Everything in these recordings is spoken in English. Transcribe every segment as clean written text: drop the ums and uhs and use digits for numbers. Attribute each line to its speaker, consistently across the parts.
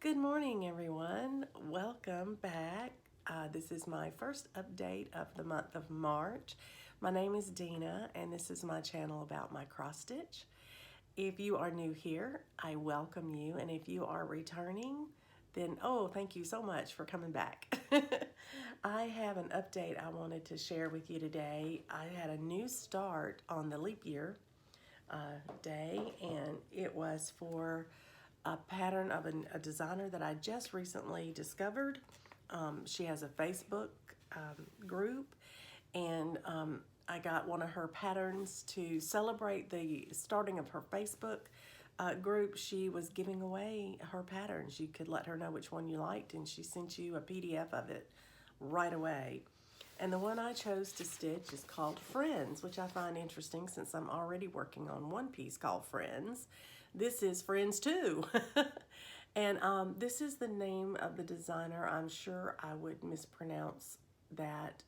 Speaker 1: Good morning, everyone. Welcome back. This is my first update of the month of March. My name is Dina, and this is my channel about my cross stitch. If you are new here, I welcome you, and if you are returning, then thank you so much for coming back. I have an update I wanted to share with you today. I had a new start on the leap year day, and it was for a pattern of a designer that I just recently discovered. She has a Facebook group, and I got one of her patterns to celebrate the starting of her Facebook group. She was giving away her patterns. You could let her know which one you liked, and she sent you a PDF of it right away. And the one I chose to stitch is called Friends, which I find interesting since I'm already working on one piece called Friends. This is Friends 2. And this is the name of the designer. I'm sure I would mispronounce that.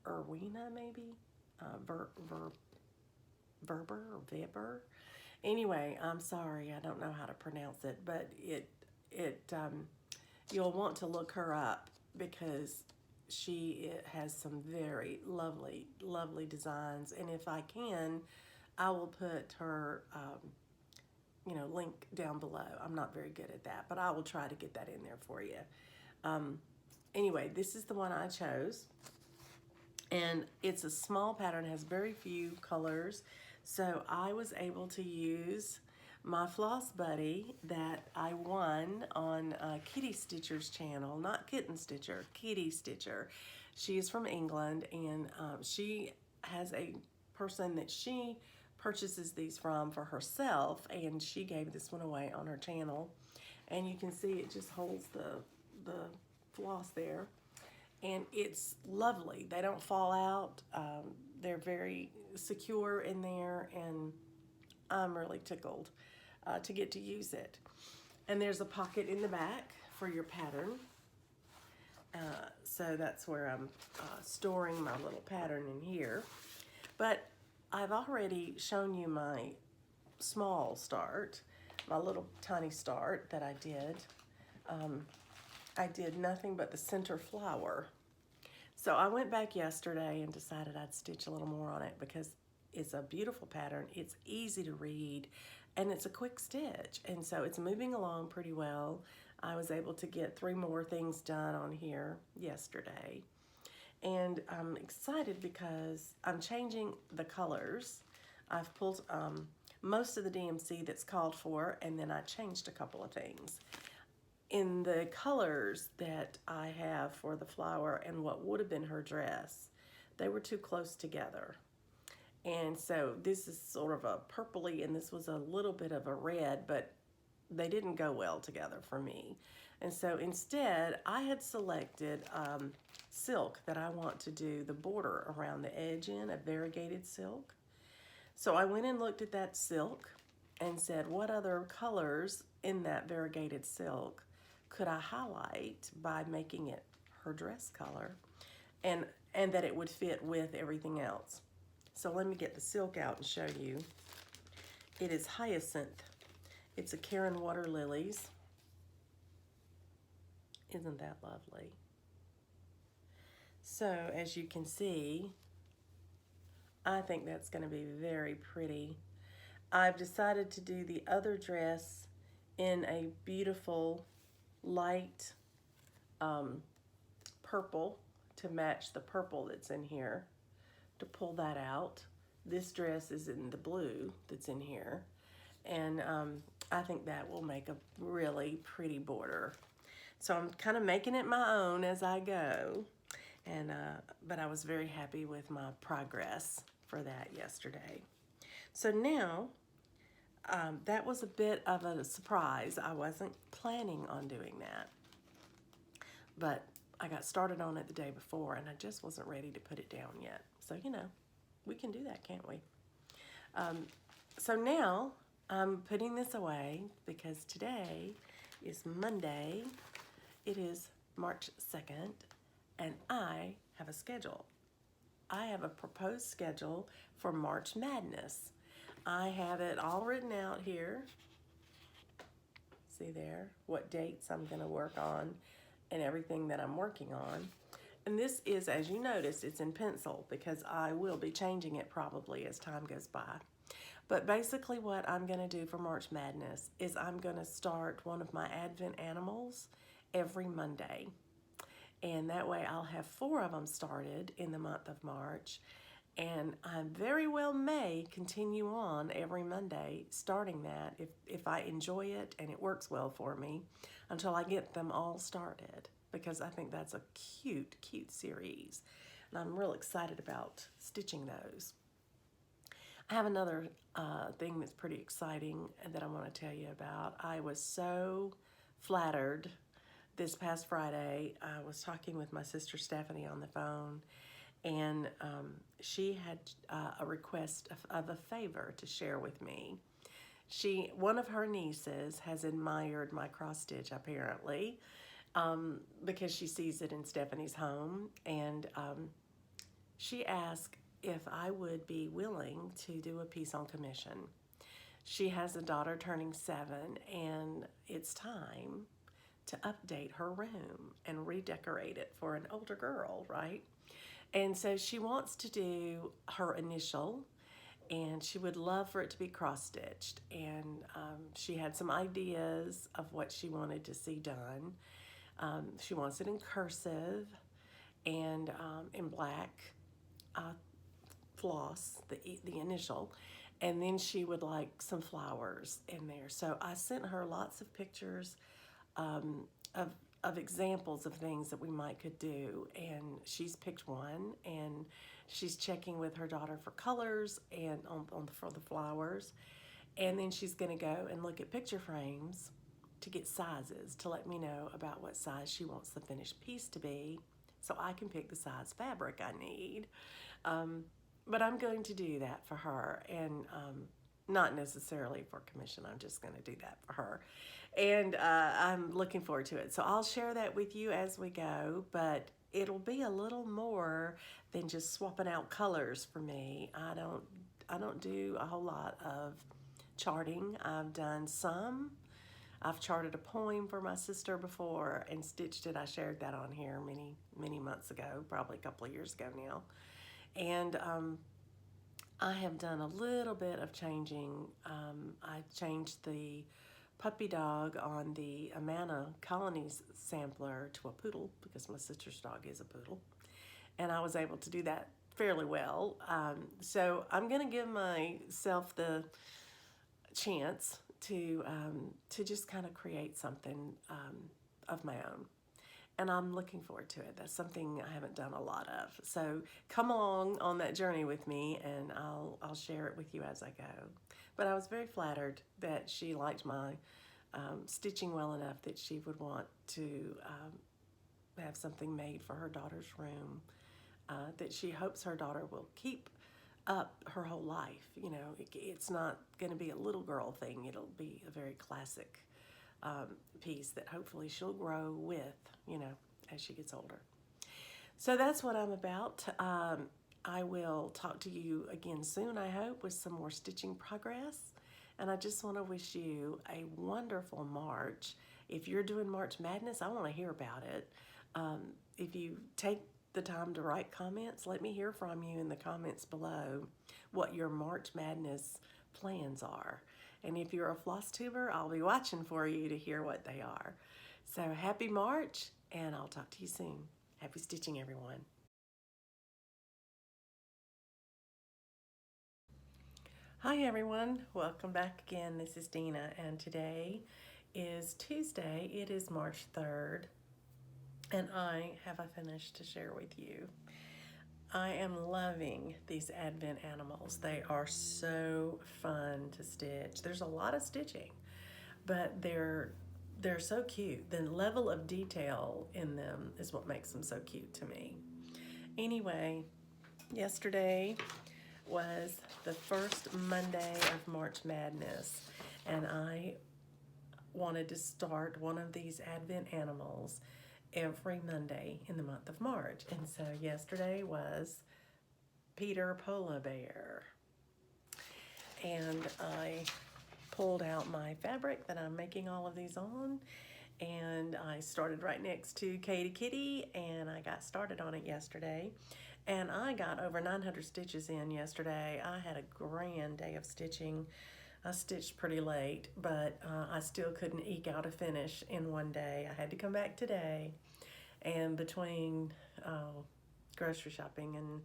Speaker 1: Irina, maybe? Veber or Veber? Anyway, I'm sorry. I don't know how to pronounce it, but you'll want to look her up because she has some very lovely, lovely designs. And if I can, I will put her, link down below. I'm not very good at that, but I will try to get that in there for you. Anyway, this is the one I chose. And it's a small pattern, has very few colors. So I was able to use my floss buddy that I won on Kitty Stitcher's channel, not Kitten Stitcher, Kitty Stitcher. She is from England, and she has a person that she purchases these from for herself, and she gave this one away on her channel. And you can see it just holds the floss there. And it's lovely. They don't fall out. They're very secure in there, and I'm really tickled to get to use it. And there's a pocket in the back for your pattern. So that's where I'm storing my little pattern in here. But I've already shown you my small start, my little tiny start that I did. I did nothing but the center flower. So I went back yesterday and decided I'd stitch a little more on it because it's a beautiful pattern. It's easy to read, and it's a quick stitch. And so it's moving along pretty well. I was able to get 3 more things done on here yesterday. And I'm excited because I'm changing the colors. I've pulled most of the DMC that's called for, and then I changed a couple of things. In the colors that I have for the flower and what would have been her dress, they were too close together. And so this is sort of a purpley, and this was a little bit of a red, but they didn't go well together for me. And so instead, I had selected silk that I want to do the border around the edge in, a variegated silk. So I went and looked at that silk and said, what other colors in that variegated silk could I highlight by making it her dress color, and that it would fit with everything else. So let me get the silk out and show you. It is Hyacinth. It's a Karen Water Lilies. Isn't that lovely? So as you can see, I think that's going to be very pretty. I've decided to do the other dress in a beautiful light purple to match the purple that's in here, to pull that out. This dress is in the blue that's in here, and I think that will make a really pretty border. So I'm kind of making it my own as I go, and but I was very happy with my progress for that yesterday. So now that was a bit of a surprise. I wasn't planning on doing that, but I got started on it the day before, and I just wasn't ready to put it down yet. So, we can do that, can't we? So now I'm putting this away because today is Monday. It is March 2nd, and I have a schedule. I have a proposed schedule for March Madness. I have it all written out here. See there? What dates I'm going to work on and everything that I'm working on. And this is, as you notice, it's in pencil because I will be changing it probably as time goes by. But basically what I'm going to do for March Madness is I'm going to start one of my Advent animals every Monday. And that way I'll have 4 of them started in the month of March. And I very well may continue on every Monday starting that if I enjoy it and it works well for me until I get them all started, because I think that's a cute, cute series. And I'm real excited about stitching those. I have another thing that's pretty exciting that I want to tell you about. I was so flattered this past Friday. I was talking with my sister Stephanie on the phone, and she had a request of a favor to share with me. One of her nieces has admired my cross stitch apparently, because she sees it in Stephanie's home, and she asked if I would be willing to do a piece on commission. She has a daughter turning 7, and it's time to update her room and redecorate it for an older girl, right? And so she wants to do her initial, and she would love for it to be cross-stitched. And she had some ideas of what she wanted to see done. She wants it in cursive and in black floss, the initial, and then she would like some flowers in there. So I sent her lots of pictures of examples of things that we could do, and she's picked one, and she's checking with her daughter for colors and for the flowers, and then she's going to go and look at picture frames to get sizes to let me know about what size she wants the finished piece to be, so I can pick the size fabric I need. But I'm going to do that for her, and not necessarily for commission. I'm just going to do that for her. And I'm looking forward to it. So I'll share that with you as we go, but it'll be a little more than just swapping out colors for me. I don't do a whole lot of charting. I've done some. I've charted a poem for my sister before and stitched it. I shared that on here many months ago, probably a couple of years ago now. And I have done a little bit of changing. I changed the puppy dog on the Amana Colonies sampler to a poodle because my sister's dog is a poodle. And I was able to do that fairly well. So I'm going to give myself the chance to just kind of create something of my own. And I'm looking forward to it. That's something I haven't done a lot of. So come along on that journey with me, and I'll share it with you as I go. But I was very flattered that she liked my stitching well enough that she would want to have something made for her daughter's room that she hopes her daughter will keep up her whole life. You know, it's not going to be a little girl thing. It'll be a very classic piece that hopefully she'll grow with, you know, as she gets older. So that's what I'm about. I will talk to you again soon, I hope, with some more stitching progress. And I just want to wish you a wonderful March. If you're doing March Madness, I want to hear about it. If you take the time to write comments, let me hear from you in the comments below what your March Madness plans are. And if you're a floss tuber, I'll be watching for you to hear what they are. So happy March, and I'll talk to you soon. Happy stitching, everyone. Hi, everyone. Welcome back again. This is Dina, and today is Tuesday. It is March 3rd, and I have a finish to share with you. I am loving these Advent animals. They are so fun to stitch. There's a lot of stitching, but they're so cute. The level of detail in them is what makes them so cute to me. Anyway, yesterday was the first Monday of March Madness, and I wanted to start one of these Advent animals every Monday in the month of March. And so yesterday was Peter Polar Bear. And I pulled out my fabric that I'm making all of these on, and I started right next to Katie Kitty, and I got started on it yesterday, and I got over 900 stitches in yesterday. I had a grand day of stitching. I stitched pretty late, but I still couldn't eke out a finish in one day. I had to come back today, and between grocery shopping and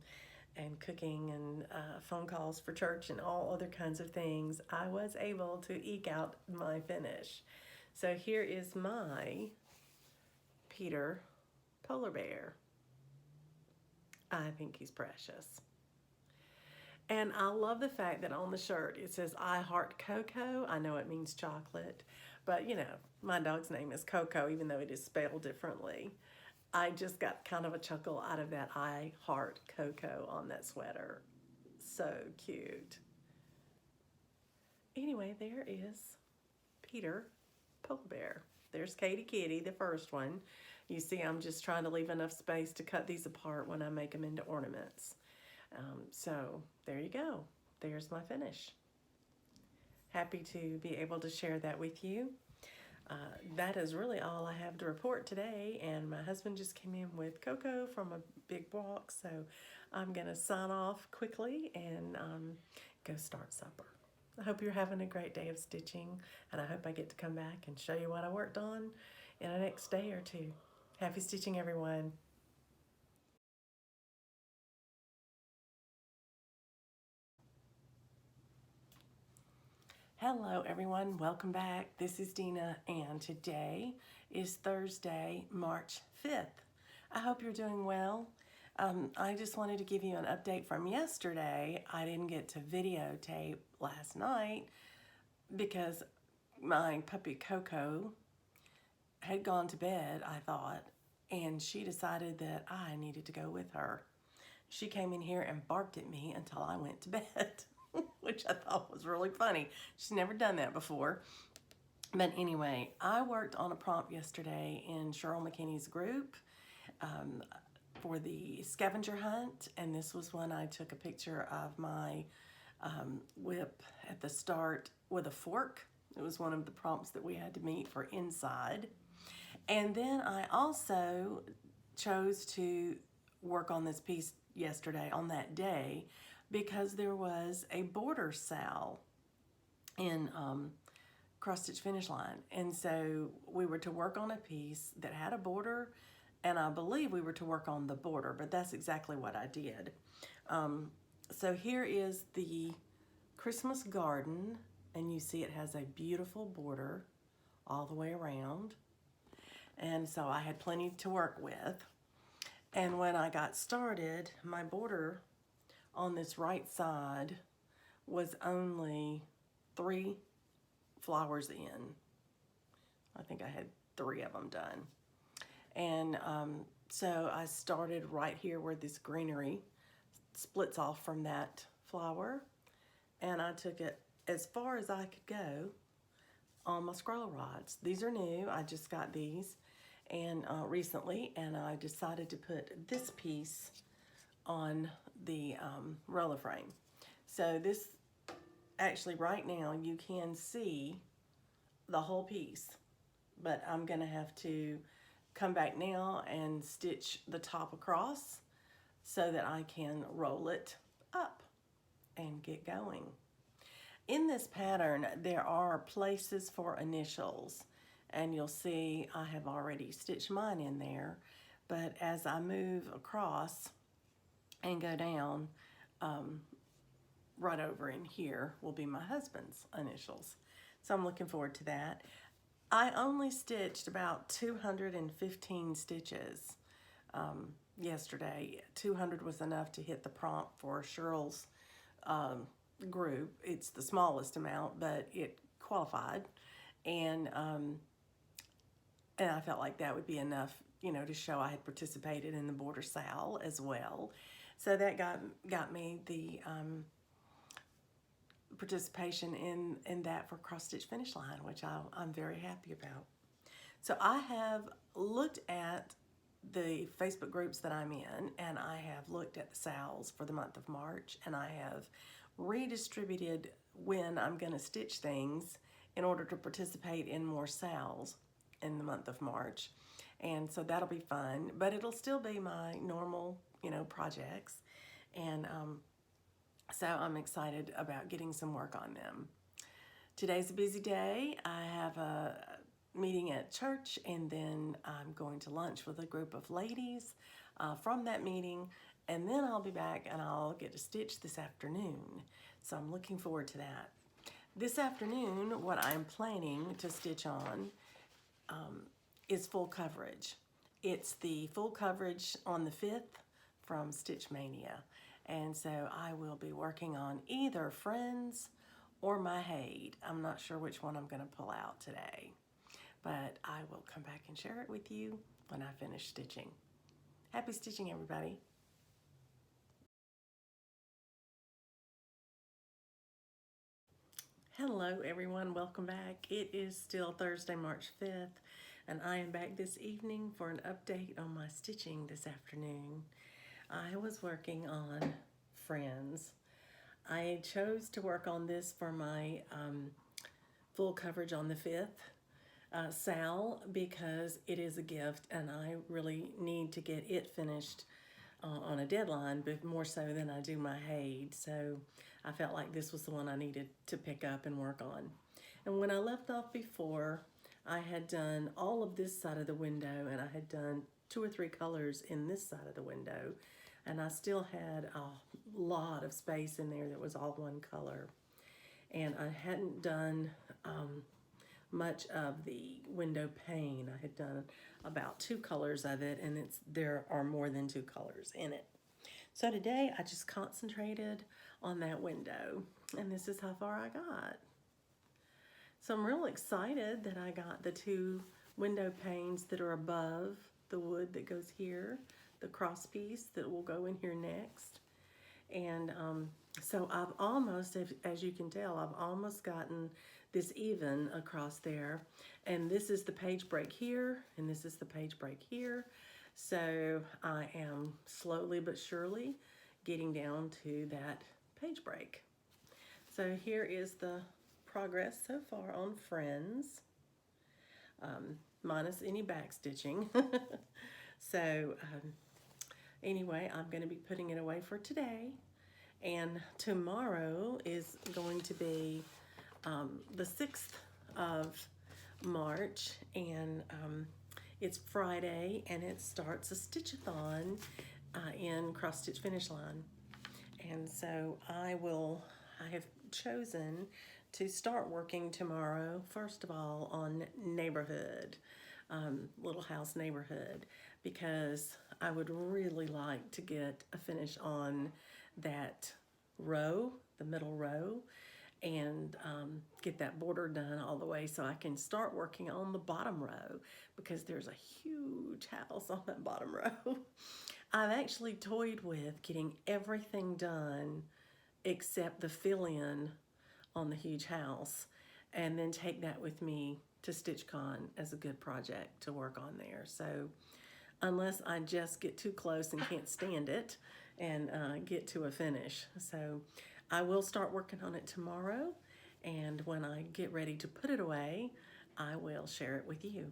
Speaker 1: cooking and phone calls for church and all other kinds of things, I was able to eke out my finish. So here is my Peter polar bear. I think he's precious. And I love the fact that on the shirt it says I heart Cocoa. I know it means chocolate, but you know, my dog's name is Coco, even though it is spelled differently. I just got kind of a chuckle out of that I heart Cocoa on that sweater. So cute. Anyway, there is Peter polar bear. There's Katie Kitty, the first one. You see, I'm just trying to leave enough space to cut these apart when I make them into ornaments. So there you go. There's my finish. Happy to be able to share that with you. That is really all I have to report today, and my husband just came in with Coco from a big walk, so I'm gonna sign off quickly and go start supper. I hope you're having a great day of stitching, and I hope I get to come back and show you what I worked on in the next day or two. Happy stitching, everyone. Hello everyone, welcome back. This is Dina, and today is Thursday, March 5th. I hope you're doing well. I just wanted to give you an update from yesterday. I didn't get to videotape last night because my puppy Coco had gone to bed, I thought, and she decided that I needed to go with her. She came in here and barked at me until I went to bed. Which I thought was really funny. She's never done that before. But anyway, I worked on a prompt yesterday in Cheryl McKinney's group for the scavenger hunt, and this was when I took a picture of my whip at the start with a fork. It was one of the prompts that we had to meet for inside. And then I also chose to work on this piece yesterday on that day because there was a border sale in Cross Stitch Finish Line. And so we were to work on a piece that had a border, and I believe we were to work on the border, but that's exactly what I did. So here is the Christmas garden, and you see it has a beautiful border all the way around. And so I had plenty to work with. And when I got started, my border on this right side was only 3 flowers in. I think I had 3 of them done. And so I started right here where this greenery splits off from that flower, and I took it as far as I could go on my scroll rods. These are new. I just got these and recently, and I decided to put this piece on the roller frame. So this, actually right now you can see the whole piece, but I'm gonna have to come back now and stitch the top across so that I can roll it up and get going. In this pattern, there are places for initials, and you'll see I have already stitched mine in there, but as I move across and go down, right over in here will be my husband's initials. So I'm looking forward to that. I only stitched about 215 stitches yesterday. 200 was enough to hit the prompt for Cheryl's group. It's the smallest amount, but it qualified. And I felt like that would be enough, you know, to show I had participated in the border sale as well. So that got me the participation in that for Cross Stitch Finish Line, which I'm very happy about. So I have looked at the Facebook groups that I'm in, and I have looked at the sales for the month of March, and I have redistributed when I'm going to stitch things in order to participate in more sales in the month of March. And so that'll be fun, but it'll still be my normal, projects. And so I'm excited about getting some work on them. Today's a busy day. I have a meeting at church, and then I'm going to lunch with a group of ladies from that meeting, and then I'll be back and I'll get to stitch this afternoon. So I'm looking forward to that. This afternoon, what I'm planning to stitch on is full coverage. It's the full coverage on the 5th from Stitch Mania. And so I will be working on either Friends or My Haid. I'm not sure which one I'm going to pull out today, but I will come back and share it with you when I finish stitching. Happy stitching, everybody. Hello, everyone. Welcome back. It is still Thursday, March 5th, and I am back this evening for an update on my stitching this afternoon. I was working on Friends. I chose to work on this for my full coverage on the 5th Sal because it is a gift and I really need to get it finished on a deadline, but more so than I do my Haid. So I felt like this was the one I needed to pick up and work on. And when I left off before, I had done all of this side of the window, and I had done 2 or 3 colors in this side of the window, and I still had a lot of space in there that was all one color. And I hadn't done much of the window pane. I had done about 2 colors of it, and there are more than 2 colors in it. So today I just concentrated on that window, and this is how far I got. So I'm real excited that I got the 2 window panes that are above the wood that goes here, the cross piece that will go in here next. And so I've almost, as you can tell, I've almost gotten this even across there. And this is the page break here, and this is the page break here. So I am slowly but surely getting down to that page break. So here is the progress so far on Friends, minus any back stitching. So anyway, I'm going to be putting it away for today. And tomorrow is going to be the 6th of March, and it's Friday, and it starts a stitch-a-thon in Cross Stitch Finish Line. And so I have chosen to start working tomorrow, first of all, on Neighborhood, Little House Neighborhood, because I would really like to get a finish on that row, the middle row, and get that border done all the way so I can start working on the bottom row, because there's a huge house on that bottom row. I've actually toyed with getting everything done except the fill-in on the huge house, and then take that with me to StitchCon as a good project to work on there. So unless I just get too close and can't stand it and get to a finish. So I will start working on it tomorrow, and when I get ready to put it away, I will share it with you.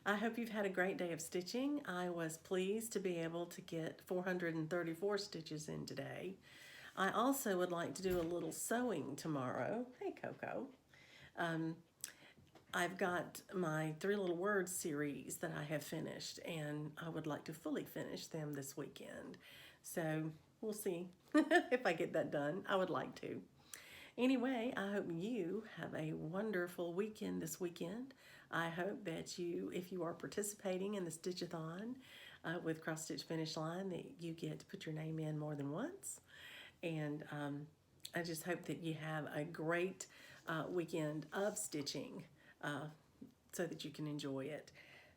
Speaker 1: I hope you've had a great day of stitching. I was pleased to be able to get 434 stitches in today. I also would like to do a little sewing tomorrow. Hey, Coco. I've got my 3 Little Words series that I have finished, and I would like to fully finish them this weekend. So we'll see if I get that done. I would like to. Anyway, I hope you have a wonderful weekend this weekend. I hope that you, if you are participating in the Stitch-a-thon with Cross Stitch Finish Line, that you get to put your name in more than once. And I just hope that you have a great weekend of stitching so that you can enjoy it.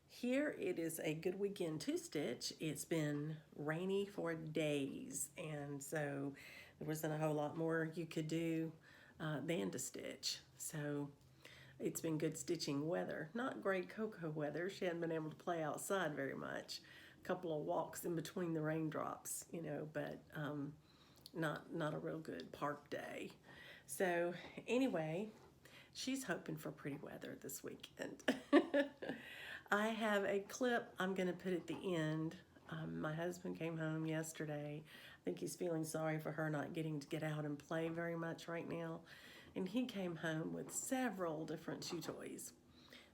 Speaker 1: Here it is a good weekend to stitch. It's been rainy for days, and so there wasn't a whole lot more you could do than to stitch. So it's been good stitching weather. Not great Coco weather. She hadn't been able to play outside very much. A couple of walks in between the raindrops, but not a real good park day. So anyway, she's hoping for pretty weather this weekend. I have a clip I'm going to put at the end. My husband came home yesterday. I think he's feeling sorry for her not getting to get out and play very much right now. And he came home with several different chew toys.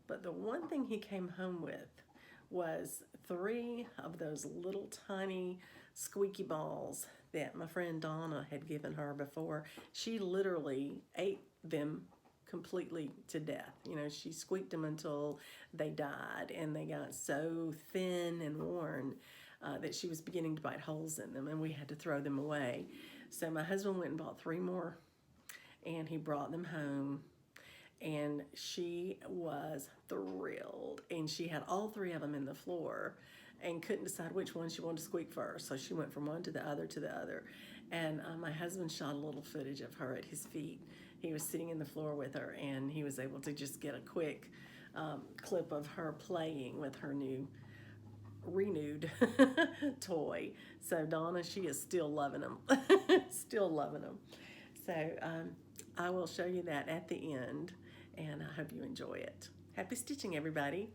Speaker 1: But the one thing he came home with was 3 of those little tiny squeaky balls that my friend Donna had given her before. She literally ate them completely to death. You know, she squeaked them until they died, and they got so thin and worn that she was beginning to bite holes in them, and we had to throw them away. So my husband went and bought 3 more, and he brought them home, and she was thrilled. And she had all 3 of them in the floor and couldn't decide which one she wanted to squeak first. So she went from one to the other to the other. And my husband shot a little footage of her at his feet. He was sitting in the floor with her, and he was able to just get a quick clip of her playing with her new renewed toy. So Donna, she is still loving them. Still loving them. So I will show you that at the end, and I hope you enjoy it. Happy stitching, everybody.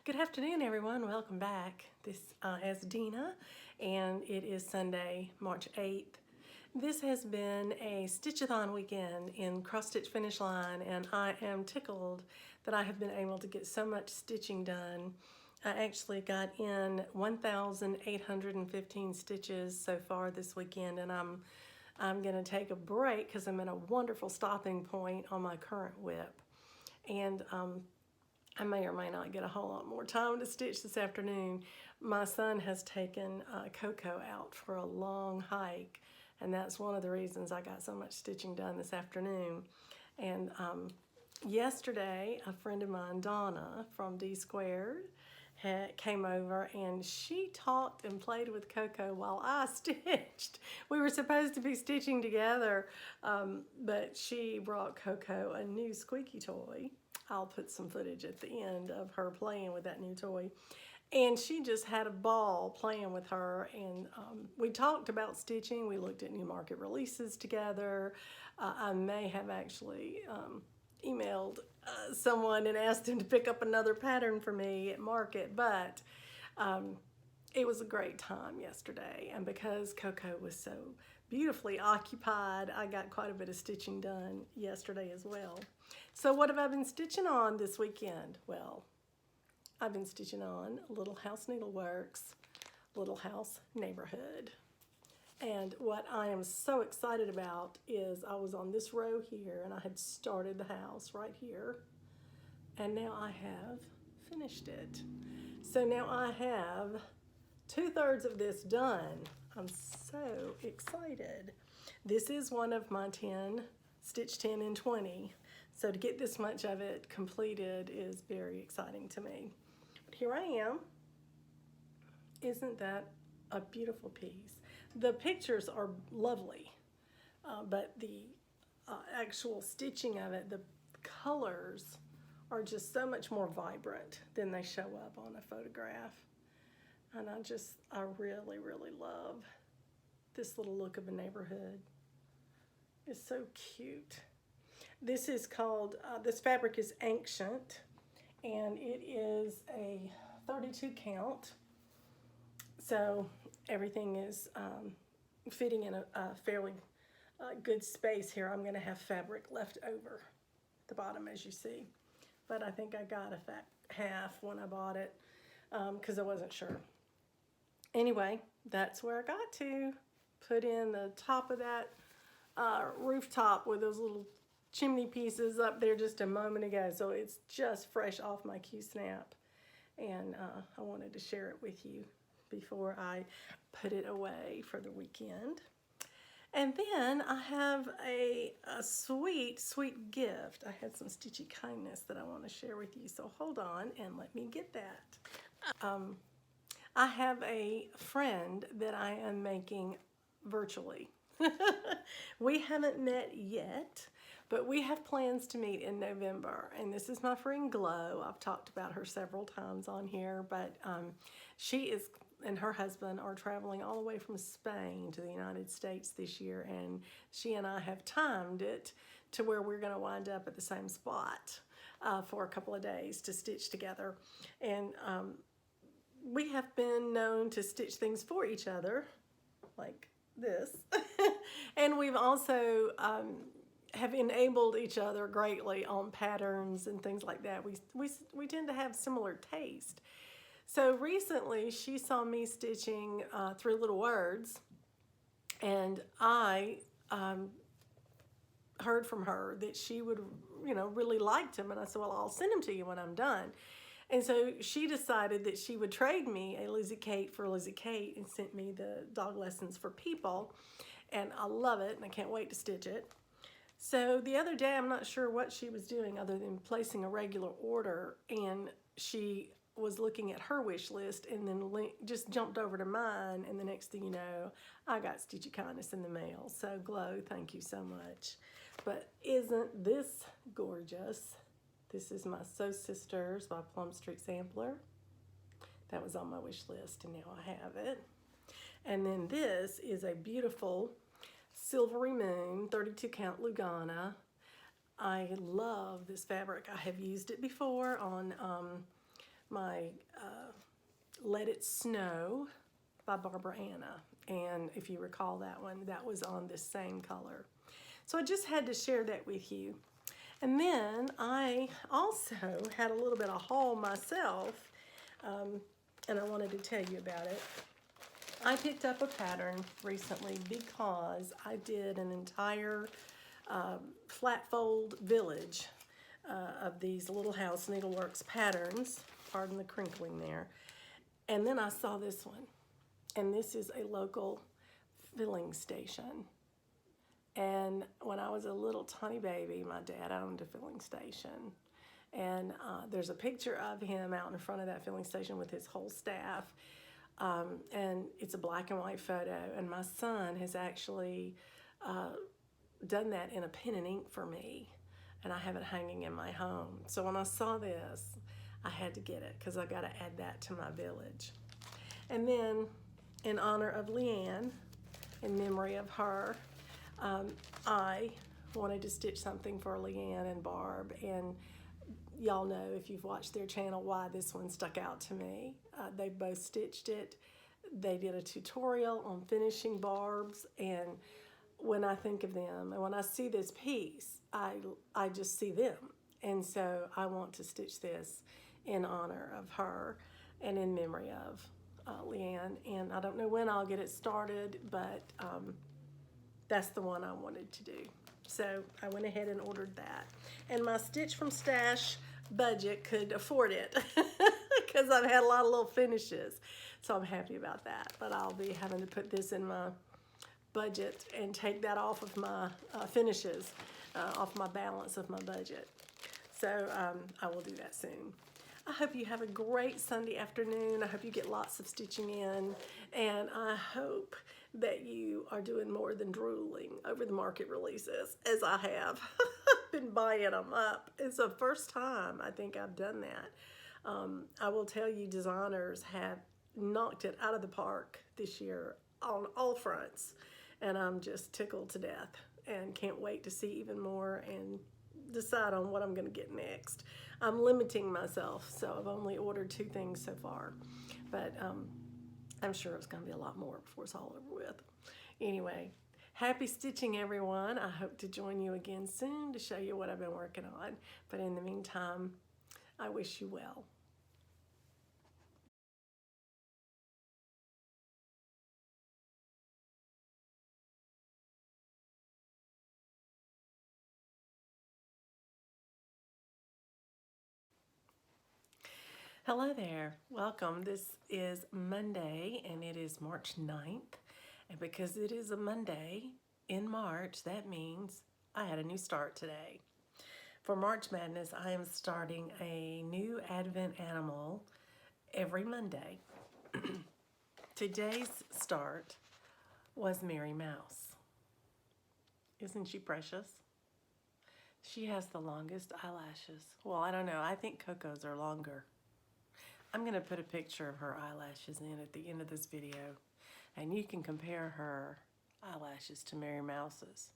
Speaker 1: Good afternoon, everyone. Welcome back. This is Dina, and it is Sunday, March 8th. This has been a Stitch-a-thon weekend in Cross Stitch Finish Line, and I am tickled that I have been able to get so much stitching done. I actually got in 1,815 stitches so far this weekend, and I'm going to take a break because I'm at a wonderful stopping point on my current whip. And I may or may not get a whole lot more time to stitch this afternoon. My son has taken Coco out for a long hike, and that's one of the reasons I got so much stitching done this afternoon. And yesterday, a friend of mine, Donna from D Squared, came over, and she talked and played with Coco while I stitched. We were supposed to be stitching together, but she brought Coco a new squeaky toy. I'll put some footage at the end of her playing with that new toy. And she just had a ball playing with her, and we talked about stitching. We looked at new market releases together. I may have actually emailed someone and asked them to pick up another pattern for me at market, but it was a great time yesterday. And because Coco was so beautifully occupied, I got quite a bit of stitching done yesterday as well. So what have I been stitching on this weekend? Well, I've been stitching on Little House Needleworks, Little House Neighborhood. And what I am so excited about is I was on this row here, and I had started the house right here, and now I have finished it. So now I have 2/3 of this done. I'm so excited. This is one of my 10, Stitch 10 in 20. So to get this much of it completed is very exciting to me. But here I am. Isn't that a beautiful piece? The pictures are lovely, but the actual stitching of it, the colors are just so much more vibrant than they show up on a photograph. And I really, really love this little look of a neighborhood. It's so cute. This is called, this fabric is Ancient, and it is a 32 count. So everything is fitting in a fairly good space here. I'm gonna have fabric left over at the bottom, as you see. But I think I got a half when I bought it because I wasn't sure. Anyway, that's where I got to. Put in the top of that rooftop with those little chimney pieces up there just a moment ago. So it's just fresh off my Q-snap. And I wanted to share it with you before I put it away for the weekend. And then I have a sweet, sweet gift. I had some stitchy kindness that I want to share with you. So hold on and let me get that. I have a friend that I am making virtually. We haven't met yet, but we have plans to meet in November. And this is my friend Glow. I've talked about her several times on here, but she is and her husband are traveling all the way from Spain to the United States this year, and she and I have timed it to where we're going to wind up at the same spot for a couple of days to stitch together. And we have been known to stitch things for each other, like this. And we've also have enabled each other greatly on patterns and things like that. We tend to have similar taste. So recently she saw me stitching 3 little words, and I heard from her that she would, really liked them. And I said, well, I'll send them to you when I'm done. And so she decided that she would trade me a Lizzie Kate for Lizzie Kate and sent me the Dog Lessons for People. And I love it, and I can't wait to stitch it. So the other day, I'm not sure what she was doing other than placing a regular order, and she was looking at her wish list and then just jumped over to mine, and the next thing you know, I got Stitchy Kindness in the mail. So Glow, thank you so much. But isn't this gorgeous? This is my Sew Sisters by Plum Street Sampler. That was on my wish list, and now I have it. And then this is a beautiful Silvery Moon 32 count Lugana. I love this fabric. I have used it before on my Let It Snow by Barbara Anna. And if you recall that one, that was on this same color. So I just had to share that with you. And then I also had a little bit of haul myself, and I wanted to tell you about it. I picked up a pattern recently because I did an entire flat fold village of these Little House Needleworks patterns. Pardon the crinkling there. And then I saw this one, and this is a local filling station. And when I was a little tiny baby, my dad owned a filling station. And there's a picture of him out in front of that filling station with his whole staff. And it's a black and white photo. And my son has actually done that in a pen and ink for me. And I have it hanging in my home. So when I saw this, I had to get it because I got to add that to my village. And then in honor of Leanne, in memory of her, I wanted to stitch something for Leanne and Barb, and y'all know if you've watched their channel why this one stuck out to me. They both stitched it. They did a tutorial on finishing Barb's, and when I think of them and when I see this piece, I just see them. And so I want to stitch this in honor of her and in memory of Leanne. And I don't know when I'll get it started, but that's the one I wanted to do. So I went ahead and ordered that. And my Stitch from Stash budget could afford it because I've had a lot of little finishes. So I'm happy about that. But I'll be having to put this in my budget and take that off of my finishes, off my balance of my budget. So I will do that soon. I hope you have a great Sunday afternoon. I hope you get lots of stitching in, and I hope that you are doing more than drooling over the market releases, as I have. Been buying them up. It's the first time I think I've done that. I will tell you, designers have knocked it out of the park this year on all fronts, and I'm just tickled to death and can't wait to see even more and decide on what I'm going to get next. I'm limiting myself, so I've only ordered 2 things so far, but I'm sure it's going to be a lot more before it's all over with. Anyway, happy stitching, everyone. I hope to join you again soon to show you what I've been working on, but in the meantime, I wish you well. Hello there, welcome. This is Monday and it is March 9th. And because it is a Monday in March, that means I had a new start today. For March Madness, I am starting a new Advent animal every Monday. Today's start was Mary Mouse. Isn't she precious? She has the longest eyelashes. Well, I don't know. I think Coco's are longer. I'm going to put a picture of her eyelashes in at the end of this video, and you can compare her eyelashes to Mary Mouse's.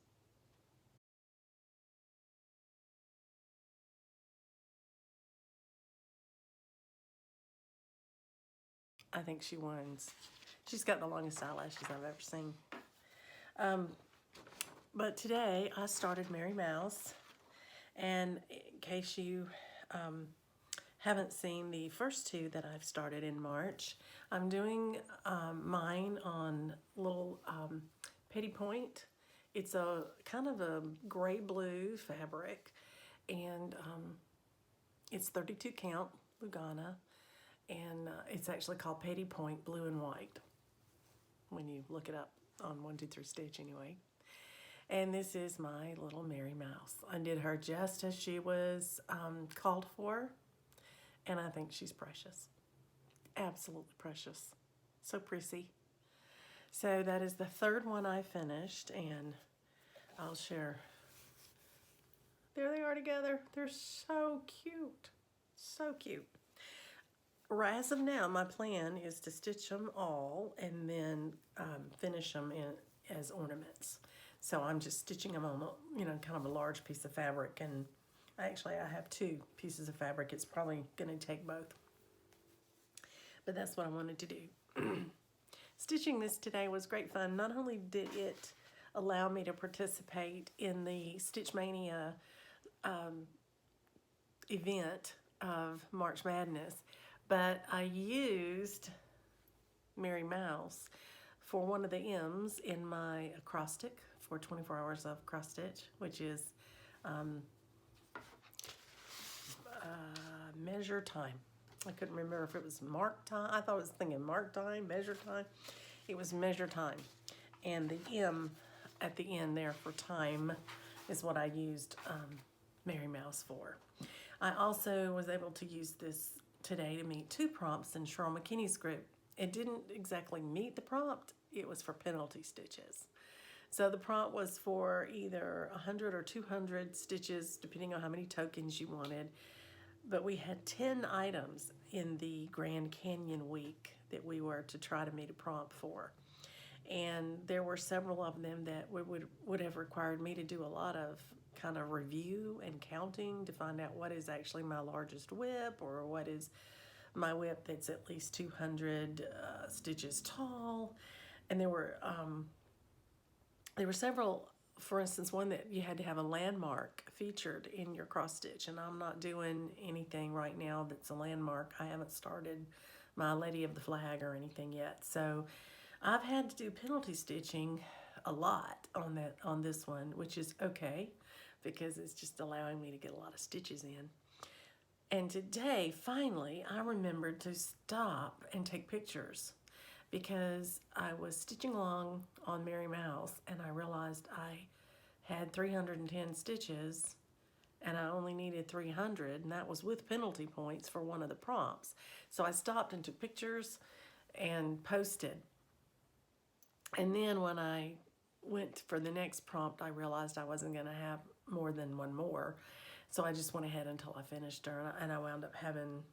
Speaker 1: I think she wins. She's got the longest eyelashes I've ever seen. But today I started Mary Mouse, and in case you haven't seen the first two that I've started in March, I'm doing mine on little petty point. It's a kind of a gray blue fabric, and it's 32 count Lugana, and it's actually called Petty Point Blue and White when you look it up on 123 Stitch anyway. And this is my little Mary Mouse. I did her just as she was called for, and I think she's precious. Absolutely precious. So pretty. So that is the third one I finished, and I'll share. There they are together. They're so cute. So cute. As of now, my plan is to stitch them all and then finish them as ornaments. So I'm just stitching them on, kind of a large piece of fabric, and actually I have 2 pieces of fabric. It's probably going to take both, but that's what I wanted to do. Stitching this today was great fun. Not only did it allow me to participate in the Stitch Mania event of March Madness, but I used Mary Mouse for one of the M's in my acrostic for 24 hours of cross stitch, which is measure time. I couldn't remember if it was mark time. I thought I was thinking mark time, measure time. It was measure time. And the M at the end there for time is what I used Mary Mouse for. I also was able to use this today to meet 2 prompts in Cheryl McKinney's group. It didn't exactly meet the prompt. It was for penalty stitches. So the prompt was for either 100 or 200 stitches, depending on how many tokens you wanted. But we had 10 items in the Grand Canyon week that we were to try to meet a prompt for. And there were several of them that would have required me to do a lot of kind of review and counting to find out what is actually my largest whip, or what is my whip that's at least 200 stitches tall. And there were several. For instance, one that you had to have a landmark featured in your cross stitch, and I'm not doing anything right now that's a landmark. I haven't started my Lady of the Flag or anything yet, so I've had to do penalty stitching a lot on this one, which is okay because it's just allowing me to get a lot of stitches in. And today, finally, I remembered to stop and take pictures, because I was stitching along on Mary Mouse and I realized I had 310 stitches and I only needed 300, and that was with penalty points for one of the prompts. So I stopped and took pictures and posted. And then when I went for the next prompt, I realized I wasn't going to have more than one more. So I just went ahead until I finished her, and I wound up having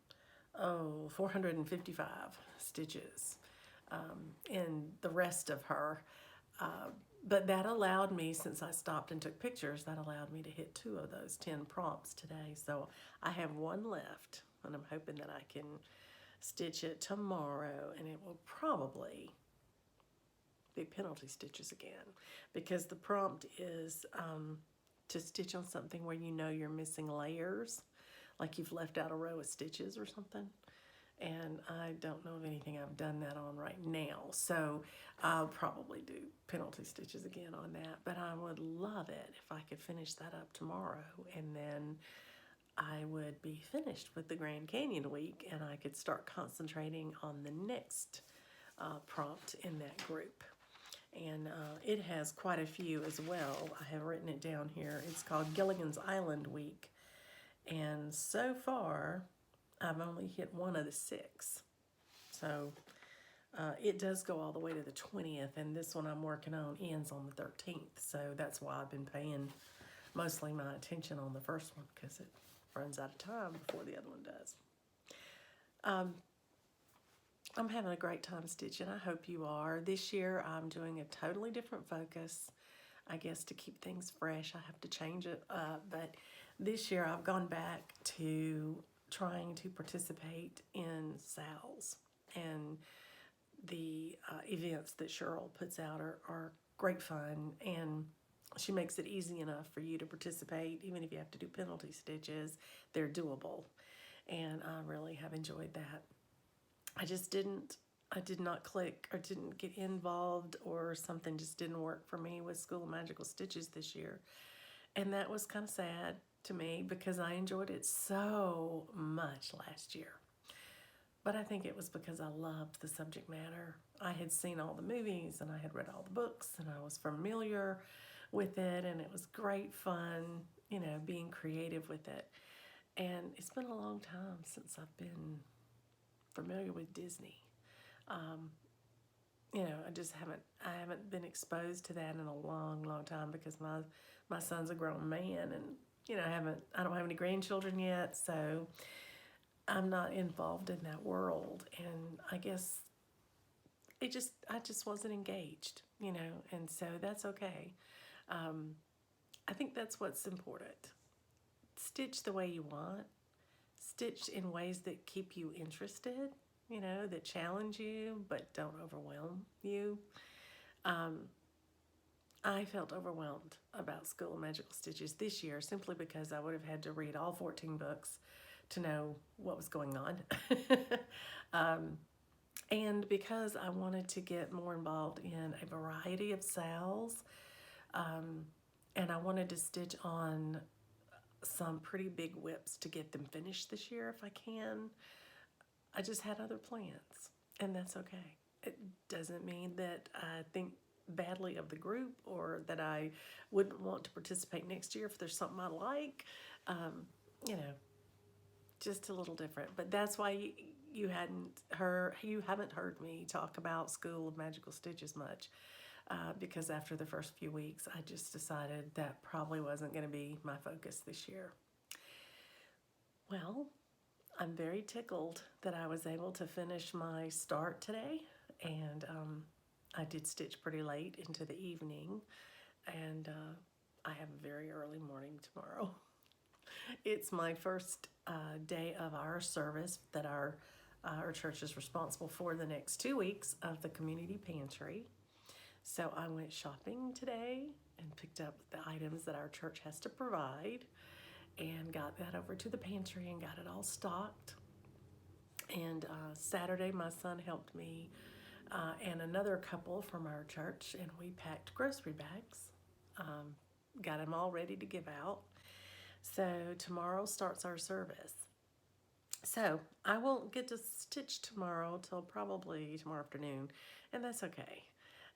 Speaker 1: 455 stitches in the rest of her. But that allowed me, since I stopped and took pictures, that allowed me to hit 2 of those 10 prompts today. So I have 1 left, and I'm hoping that I can stitch it tomorrow, and it will probably be penalty stitches again, because the prompt is to stitch on something where you know you're missing layers, like you've left out a row of stitches or something. And I don't know of anything I've done that on right now. So I'll probably do penalty stitches again on that. But I would love it if I could finish that up tomorrow. And then I would be finished with the Grand Canyon week, and I could start concentrating on the next prompt in that group. And it has quite a few as well. I have written it down here. It's called Gilligan's Island Week. And so far, I've only hit 1 of the 6. So It does go all the way to the 20th, and this one I'm working on ends on the 13th. So that's why I've been paying mostly my attention on the first one, because it runs out of time before the other one does. I'm having a great time stitching. I hope you are. This year I'm doing a totally different focus. I guess to keep things fresh, I have to change it up. But this year I've gone back to trying to participate in sales. And the events that Cheryl puts out are great fun. And she makes it easy enough for you to participate. Even if you have to do penalty stitches, they're doable. And I really have enjoyed that. I did not click or didn't get involved, or something just didn't work for me with School of Magical Stitches this year. And that was kind of sad to me because I enjoyed it so much last year. But I think it was because I loved the subject matter. I had seen all the movies and I had read all the books and I was familiar with it, and it was great fun, being creative with it. And it's been a long time since I've been familiar with Disney. I haven't been exposed to that in a long, long time because my son's a grown man, and I don't have any grandchildren yet, so I'm not involved in that world. And I guess I just wasn't engaged, and so that's okay. I think that's what's important. Stitch the way you want. Stitch in ways that keep you interested, that challenge you but don't overwhelm you. I felt overwhelmed about School of Magical Stitches this year simply because I would have had to read all 14 books to know what was going on. And because I wanted to get more involved in a variety of sales, and I wanted to stitch on some pretty big whips to get them finished this year if I can. I just had other plans, and that's okay. It doesn't mean that I think badly of the group or that I wouldn't want to participate next year if there's something I like. Just a little different. But that's why you haven't heard me talk about School of Magical Stitches much. Because after the first few weeks, I just decided that probably wasn't going to be my focus this year. Well, I'm very tickled that I was able to finish my start today, and I did stitch pretty late into the evening, and I have a very early morning tomorrow. It's my first day of our service that our church is responsible for the next 2 weeks of the community pantry. So I went shopping today and picked up the items that our church has to provide and got that over to the pantry and got it all stocked. And Saturday, my son helped me and another couple from our church, and we packed grocery bags, got them all ready to give out. So tomorrow starts our service. So I won't get to stitch tomorrow till probably tomorrow afternoon, and that's okay.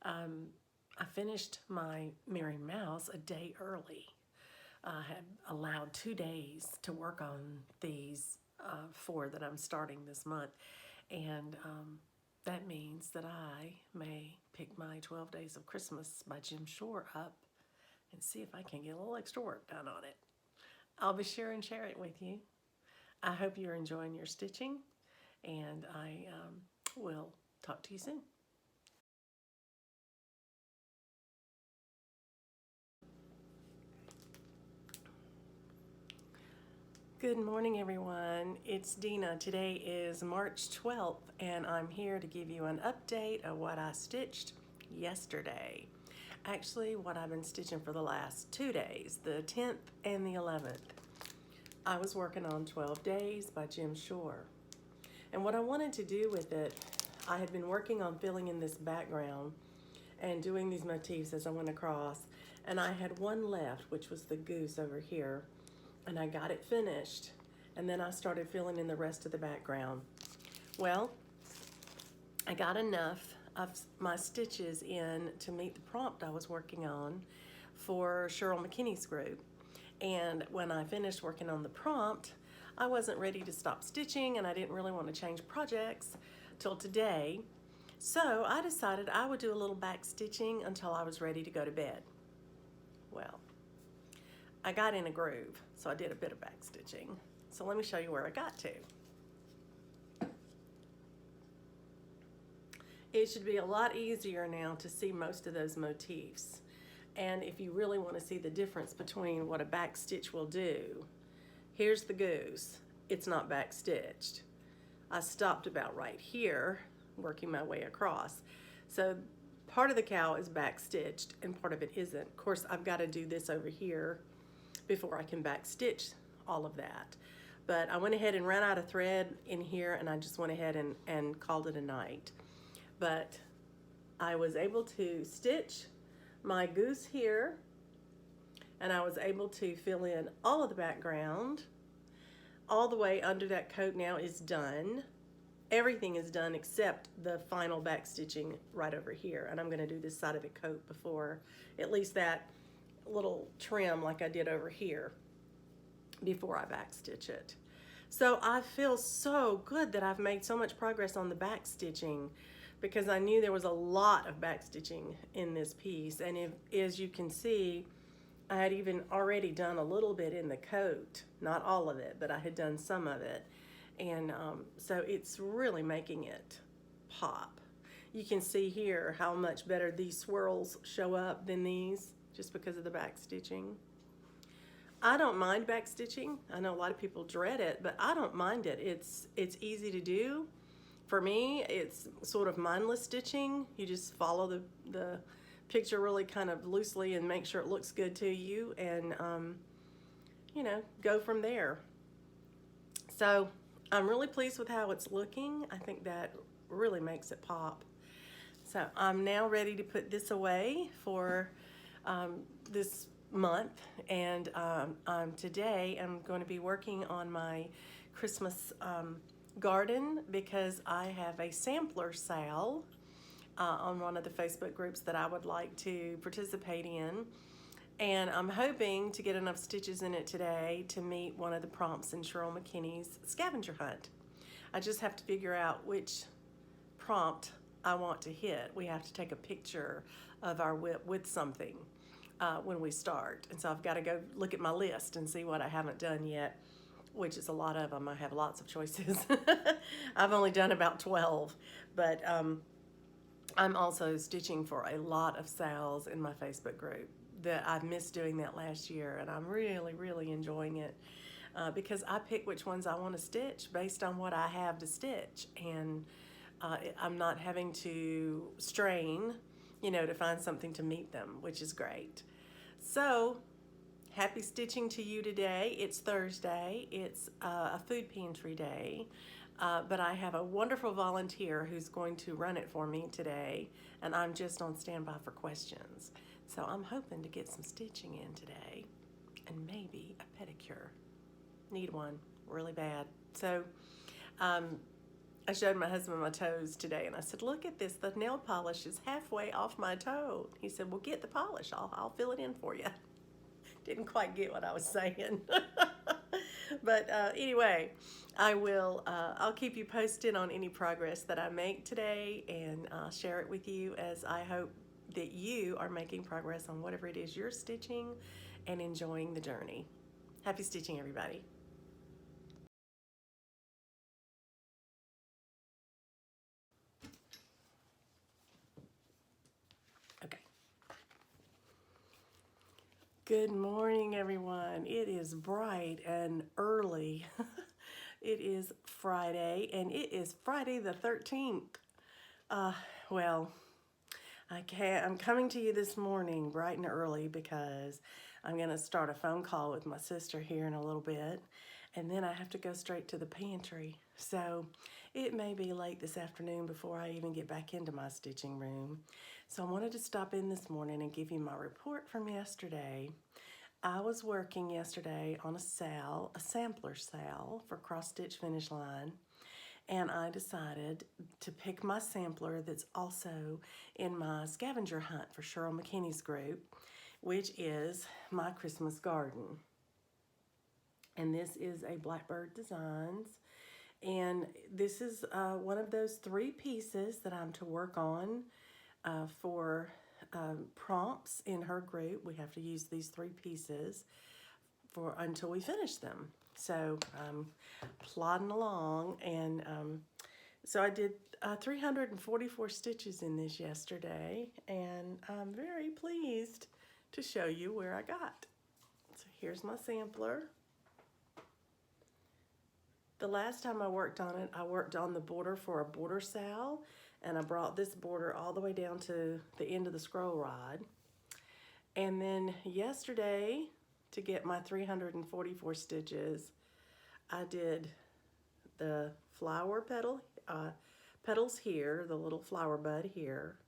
Speaker 1: I finished my Mary Mouse a day early. I had allowed 2 days to work on these 4 that I'm starting this month, and that means that I may pick my 12 Days of Christmas by Jim Shore up and see if I can get a little extra work done on it. I'll be sure and share it with you. I hope you're enjoying your stitching, and I will talk to you soon. Good morning, everyone. It's Dina. Today is March 12th, and I'm here to give you an update of what I stitched yesterday. Actually, what I've been stitching for the last 2 days, the 10th and the 11th. I was working on 12 Days by Jim Shore. And what I wanted to do with it, I had been working on filling in this background and doing these motifs as I went across. And I had one left, which was the goose over here. And I got it finished, and then I started filling in the rest of the background. Well, I got enough of my stitches in to meet the prompt I was working on for Cheryl McKinney's group. And when I finished working on the prompt, I wasn't ready to stop stitching, and I didn't really want to change projects till today. So I decided I would do a little back stitching until I was ready to go to bed. Well, I got in a groove, so I did a bit of back stitching. So let me show you where I got to. It should be a lot easier now to see most of those motifs. And if you really want to see the difference between what a back stitch will do, here's the goose. It's not back stitched. I stopped about right here, working my way across. So part of the cow is back stitched and part of it isn't. Of course, I've got to do this over here before I can back stitch all of that. But I went ahead and ran out of thread in here, and I just went ahead and called it a night. But I was able to stitch my goose here, and I was able to fill in all of the background. All the way under that coat now is done. Everything is done except the final back stitching right over here. And I'm gonna do this side of the coat before, at least that little trim like I did over here, before I back stitch it. So I feel so good that I've made so much progress on the back stitching, because I knew there was a lot of back stitching in this piece. And as you can see, I had even already done a little bit in the coat, not all of it, but I had done some of it. And so it's really making it pop. You can see here how much better these swirls show up than these, just because of the back stitching. I don't mind back stitching. I know a lot of people dread it, but I don't mind it. It's easy to do. For me, it's sort of mindless stitching. You just follow the picture really kind of loosely and make sure it looks good to you, and you know, go from there. So I'm really pleased with how it's looking. I think that really makes it pop. So I'm now ready to put this away for this month, and today I'm going to be working on my Christmas garden, because I have a sampler sale on one of the Facebook groups that I would like to participate in. And I'm hoping to get enough stitches in it today to meet one of the prompts in Cheryl McKinney's scavenger hunt. I just have to figure out which prompt I want to hit. We have to take a picture of our whip with something when we start. And so I've got to go look at my list and see what I haven't done yet, which is a lot of them. I have lots of choices. I've only done about 12, but I'm also stitching for a lot of sales in my Facebook group. That I've missed doing that last year, and I'm really enjoying it because I pick which ones I want to stitch based on what I have to stitch, and I'm not having to strain, you know, to find something to meet them, which is great. So happy stitching to you today. It's Thursday. It's a food pantry day. But I have a wonderful volunteer who's going to run it for me today, and I'm just on standby for questions. So I'm hoping to get some stitching in today, and maybe a pedicure. Need one really bad. So I showed my husband my toes today, and I said, look at this, the nail polish is halfway off my toe. He said, well, get the polish, I'll fill it in for you. Didn't quite get what I was saying. But anyway, I'll keep you posted on any progress that I make today, and share it with you, as I hope that you are making progress on whatever it is you're stitching and enjoying the journey. Happy stitching, everybody. Okay. Good morning, everyone. It is bright and early. It is Friday, and it is Friday the 13th. Well, I'm coming to you this morning bright and early because I'm going to start a phone call with my sister here in a little bit, and then I have to go straight to the pantry. So it may be late this afternoon before I even get back into my stitching room. So I wanted to stop in this morning and give you my report from yesterday. I was working yesterday on a sampler sale for Cross Stitch Finish Line. And I decided to pick my sampler that's also in my scavenger hunt for Cheryl McKinney's group, which is my Christmas garden. And this is a Blackbird Designs. And this is one of those 3 pieces that I'm to work on for prompts in her group. We have to use these 3 pieces for until we finish them. So I'm plodding along, and so I did 344 stitches in this yesterday, and I'm very pleased to show you where I got. So here's my sampler. The last time I worked on it, I worked on the border for a border sal, and I brought this border all the way down to the end of the scroll rod. And then yesterday, to get my 344 stitches, I did the flower petals here, the little flower bud here,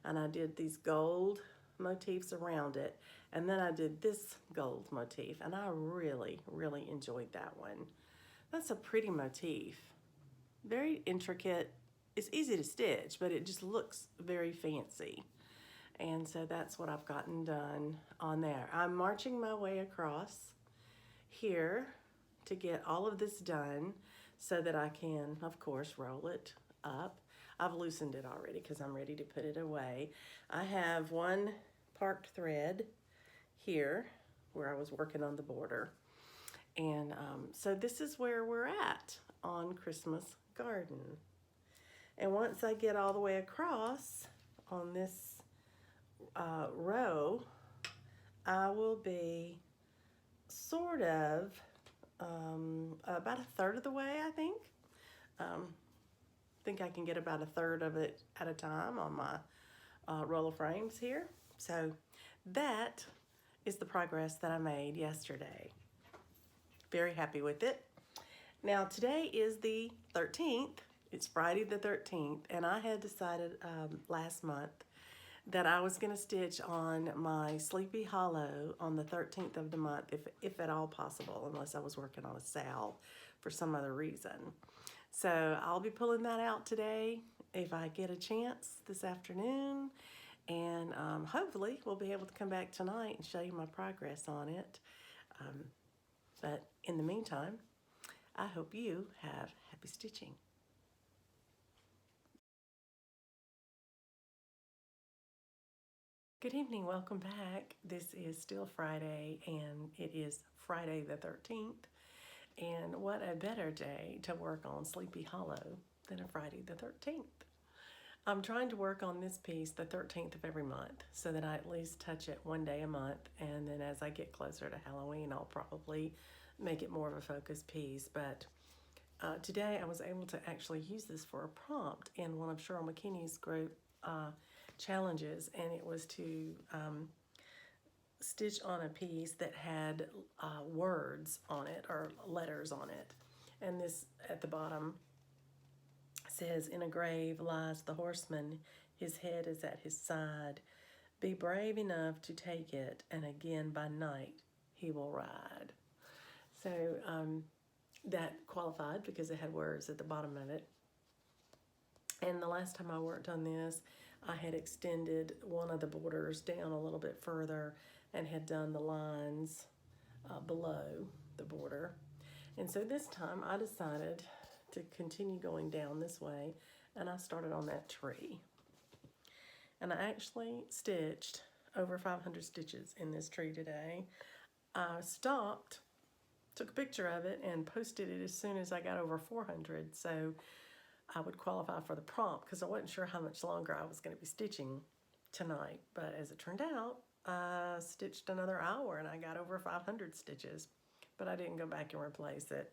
Speaker 1: and I did these gold motifs around it, and then I did this gold motif, and I really, really enjoyed that one. That's a pretty motif. Very intricate. It's easy to stitch, but it just looks very fancy. And so that's what I've gotten done on there. I'm marching my way across here to get all of this done so that I can, of course, roll it up. I've loosened it already because I'm ready to put it away. I have one parked thread here where I was working on the border. And so this is where we're at on Christmas Garden. And once I get all the way across on this row, I will be sort of about a third of the way, I think. I think I can get about a third of it at a time on my roll of frames here. So that is the progress that I made yesterday. Very happy with it. Now today is the 13th. It's Friday the 13th, and I had decided last month that I was going to stitch on my Sleepy Hollow on the 13th of the month, if at all possible, unless I was working on a sal for some other reason. So I'll be pulling that out today if I get a chance this afternoon, and hopefully we'll be able to come back tonight and show you my progress on it. But in the meantime, I hope you have happy stitching. Good evening, welcome back. This is still Friday, and it is Friday the 13th. And what a better day to work on Sleepy Hollow than a Friday the 13th. I'm trying to work on this piece the 13th of every month so that I at least touch it one day a month, and then as I get closer to Halloween, I'll probably make it more of a focus piece. But today I was able to actually use this for a prompt in one of Cheryl McKinney's group challenges, and it was to stitch on a piece that had words on it or letters on it. And this at the bottom says, "In a grave lies the horseman, his head is at his side. Be brave enough to take it, and again by night he will ride." So that qualified because it had words at the bottom of it. And the last time I worked on this, I had extended one of the borders down a little bit further and had done the lines below the border. And so this time I decided to continue going down this way, and I started on that tree. And I actually stitched over 500 stitches in this tree today. I stopped, took a picture of it, and posted it as soon as I got over 400, so I would qualify for the prompt because I wasn't sure how much longer I was going to be stitching tonight. But as it turned out, I stitched another hour and I got over 500 stitches, but I didn't go back and replace it.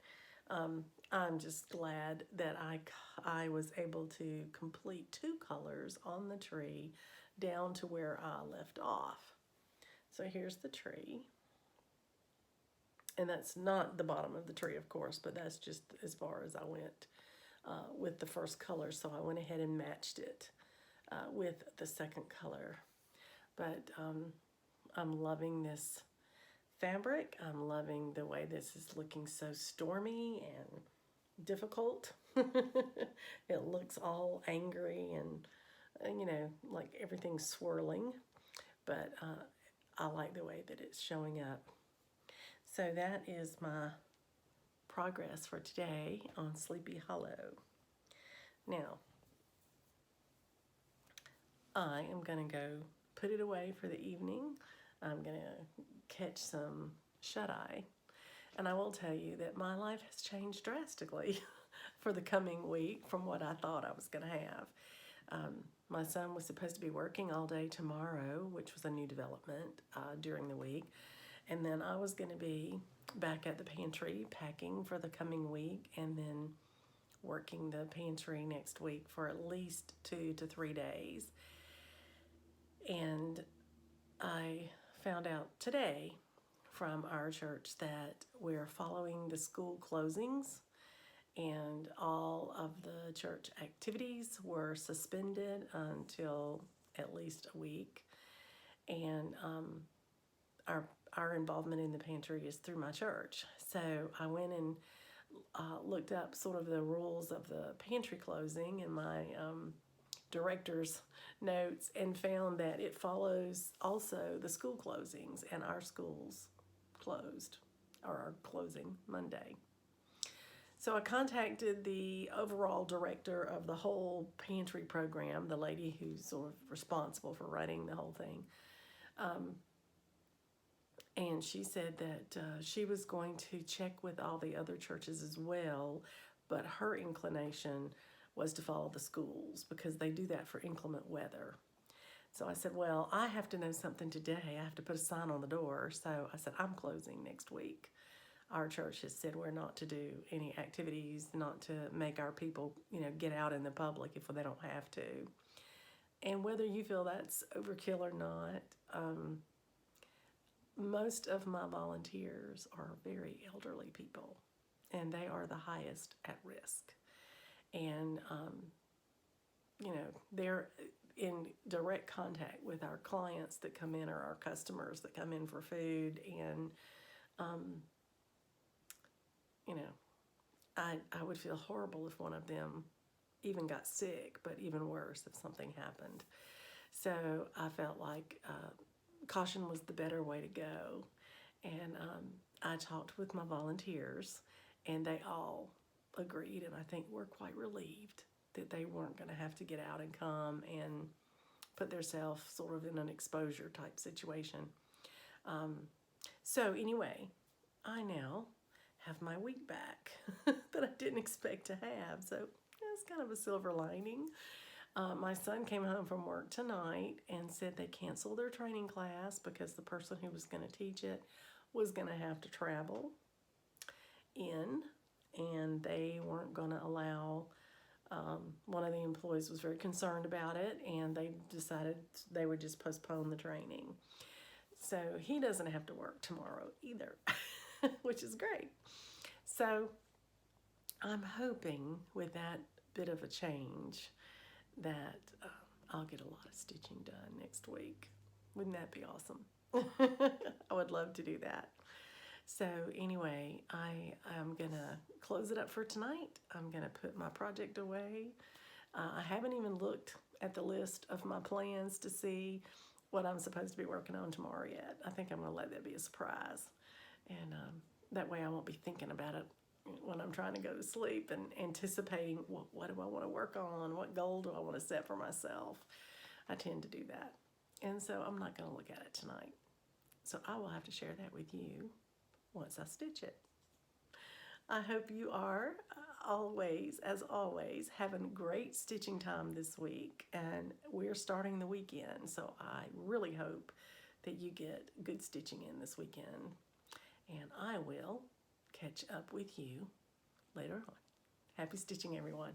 Speaker 1: I'm just glad that I was able to complete 2 colors on the tree down to where I left off. So here's the tree. And that's not the bottom of the tree, of course, but that's just as far as I went with the first color. So I went ahead and matched it with the second color. But I'm loving this fabric. I'm loving the way this is looking so stormy and difficult. It looks all angry and, you know, like everything's swirling. But I like the way that it's showing up. So that is my progress for today on Sleepy Hollow. Now, I am going to go put it away for the evening. I'm going to catch some shut-eye. And I will tell you that my life has changed drastically for the coming week from what I thought I was going to have. My son was supposed to be working all day tomorrow, which was a new development during the week. And then I was going to be back at the pantry packing for the coming week and then working the pantry next week for at least 2 to 3 days. And I found out today from our church that we're following the school closings and all of the church activities were suspended until at least a week. And our involvement in the pantry is through my church. So I went and looked up sort of the rules of the pantry closing in my director's notes and found that it follows also the school closings, and our schools closed or are closing Monday. So I contacted the overall director of the whole pantry program, the lady who's sort of responsible for running the whole thing. And she said that she was going to check with all the other churches as well, but her inclination was to follow the schools because they do that for inclement weather. So I said, well, I have to know something today. I have to put a sign on the door. So I said, I'm closing next week. Our church has said we're not to do any activities, not to make our people, get out in the public if they don't have to. And whether you feel that's overkill or not, most of my volunteers are very elderly people, and they are the highest at risk. And, they're in direct contact with our clients that come in or our customers that come in for food. And, I would feel horrible if one of them even got sick, but even worse if something happened. So I felt like caution was the better way to go. And I talked with my volunteers, and they all agreed, and I think we're quite relieved that they weren't going to have to get out and come and put themselves sort of in an exposure type situation. So anyway, I now have my week back that I didn't expect to have. So that's kind of a silver lining. My son came home from work tonight and said they canceled their training class because the person who was going to teach it was going to have to travel in, and they weren't going to allow, one of the employees was very concerned about it, and they decided they would just postpone the training. So he doesn't have to work tomorrow either, which is great. So I'm hoping with that bit of a change that I'll get a lot of stitching done next week. Wouldn't that be awesome? I would love to do that. So anyway, I am going to close it up for tonight. I'm going to put my project away. I haven't even looked at the list of my plans to see what I'm supposed to be working on tomorrow yet. I think I'm going to let that be a surprise. And that way I won't be thinking about it when I'm trying to go to sleep and anticipating what do I want to work on, what goal do I want to set for myself. I tend to do that. And so I'm not going to look at it tonight. So I will have to share that with you once I stitch it. I hope you are as always, having great stitching time this week. And we're starting the weekend, so I really hope that you get good stitching in this weekend. And I will catch up with you later on. Happy stitching, everyone.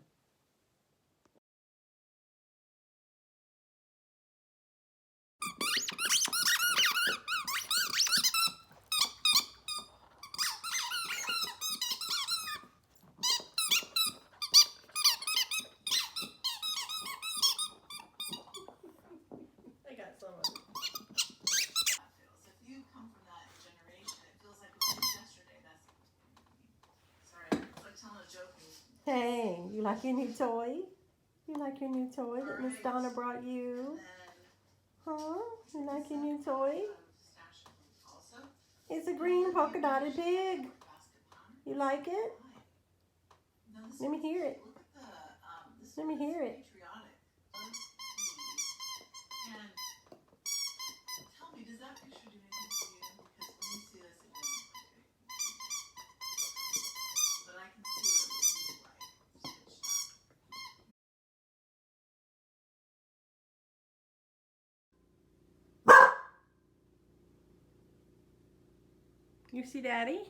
Speaker 1: I got some of it.
Speaker 2: If you come from that generation, it feels like it was yesterday. Sorry, it's like telling a joke.
Speaker 1: Hey, you like your new toy? You like your new toy that Miss Donna brought you? Huh? You like your new toy? It's a green polka dotted pig. You like it?
Speaker 2: No, this
Speaker 1: Let me
Speaker 2: is-
Speaker 1: hear it.
Speaker 2: Look at the, this
Speaker 1: Let me
Speaker 2: one
Speaker 1: hear
Speaker 2: is
Speaker 1: it.
Speaker 2: patriotic. And tell me, does that picture do anything to you? Because when you see this, it doesn't do anything. But I can see what it would look like stitched up.
Speaker 1: You see Daddy?